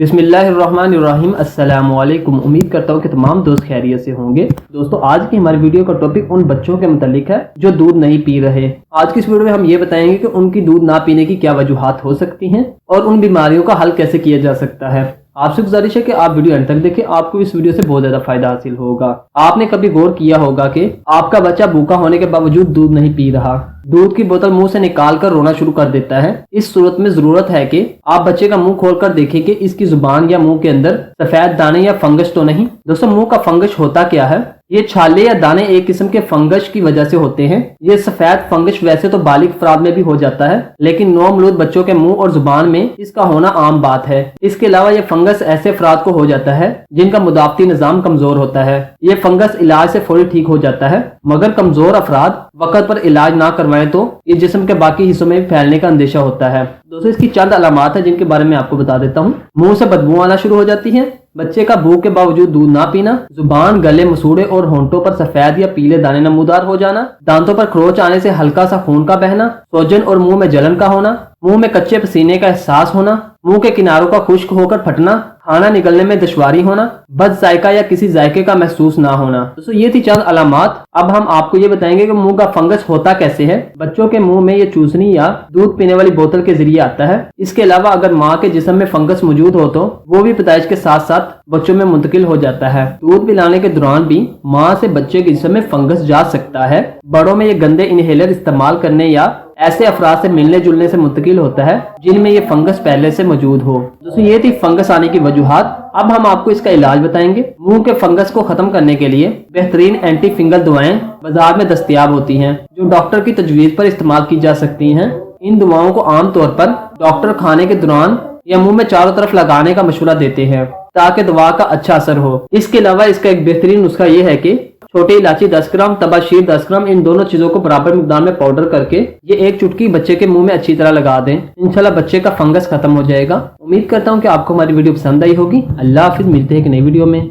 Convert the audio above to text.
बिस्मिल्लाहिर्रहमानिर्रहीम। अस्सलामु अलैकुम। उम्मीद करता हूँ कि तमाम दोस्त खैरियत से होंगे। दोस्तों, आज की हमारी वीडियो का टॉपिक उन बच्चों के मुतालिक है जो दूध नहीं पी रहे। आज की इस वीडियो में हम ये बताएंगे कि उनकी दूध ना पीने की क्या वजूहात हो सकती हैं और उन बीमारियों का हल कैसे किया जा सकता है। आपसे गुजारिश है कि आप वीडियो अंत तक देखें, आपको इस वीडियो से बहुत ज्यादा फायदा हासिल होगा। आपने कभी गौर किया होगा कि आपका बच्चा भूखा होने के बावजूद दूध नहीं पी रहा, दूध की बोतल मुंह से निकाल कर रोना शुरू कर देता है। इस सूरत में जरूरत है कि आप बच्चे का मुंह खोलकर देखें कि इसकी जुबान या मुंह के अंदर सफेद दाने या फंगस तो नहीं। दोस्तों, मुंह का फंगस होता क्या है? ये छाले या दाने एक किस्म के फंगस की वजह से होते हैं। ये सफेद फंगस वैसे तो बालिग अफराद में भी हो जाता है, लेकिन नौमौलूद बच्चों के मुंह और जुबान में इसका होना आम बात है। इसके अलावा ये फंगस ऐसे अफराद को हो जाता है जिनका मुदाफती निजाम कमजोर होता है। ये फंगस इलाज से फौरी ठीक हो जाता है, मगर कमजोर अफराद वक्त पर इलाज ना करवाएं तो ये जिस्म के बाकी हिस्सों में फैलने का अंदेशा होता है। दोस्तों, इसकी चंद अलामात है जिनके बारे में आपको बता देता हूँ। मुंह से बदबू आना शुरू हो जाती है, बच्चे का भूख के बावजूद दूध ना पीना, जुबान, गले, मसूड़े और होंठों पर सफेद या पीले दाने नमूदार हो जाना, दांतों पर खरोच आने से हल्का सा खून का बहना, सोजन और मुंह में जलन का होना, मुंह में कच्चे पसीने का एहसास होना, मुंह के किनारों का खुश्क होकर फटना, खाना निगलने में दुश्वारी होना, बद जायका या किसी जायके का महसूस ना होना। दोस्तों, ये थी चंद अलामात। अब हम आपको ये बताएंगे कि मुंह का फंगस होता कैसे है। बच्चों के मुंह में ये चूसनी या दूध पीने वाली बोतल के जरिए आता है। इसके अलावा अगर माँ के जिस्म में फंगस मौजूद हो तो वो भी पैदाइश के साथ साथ बच्चों में मुंतकिल हो जाता है। दूध पिलाने के दौरान भी माँ से बच्चे के जिस्म में फंगस जा सकता है। बड़ों में ये गंदे इनहेलर इस्तेमाल करने या ऐसे अफराद से मिलने जुलने से मुंतकिल होता है जिनमें ये फंगस पहले से मौजूद हो। दोस्तों, ये थी फंगस आने की वजूहात। अब हम आपको इसका इलाज बताएंगे। मुंह के फंगस को खत्म करने के लिए बेहतरीन एंटी फिंगल दवाएं बाजार में दस्तयाब होती हैं जो डॉक्टर की तजवीज पर इस्तेमाल की जा सकती हैं। इन दवाओं को आमतौर पर डॉक्टर खाने के दौरान या मुंह में चारों तरफ लगाने का मशवरा देते हैं ताकि दवा का अच्छा असर हो। इसके अलावा इसका एक बेहतरीन नुस्खा ये है कि छोटी इलायची 10 ग्राम, तबाशीर 10 ग्राम, इन दोनों चीजों को बराबर मिकदार में पाउडर करके ये एक चुटकी बच्चे के मुंह में अच्छी तरह लगा दें। इंशाल्लाह बच्चे का फंगस खत्म हो जाएगा। उम्मीद करता हूँ कि आपको हमारी वीडियो पसंद आई होगी। अल्लाह हाफिज, मिलते हैं एक नई वीडियो में।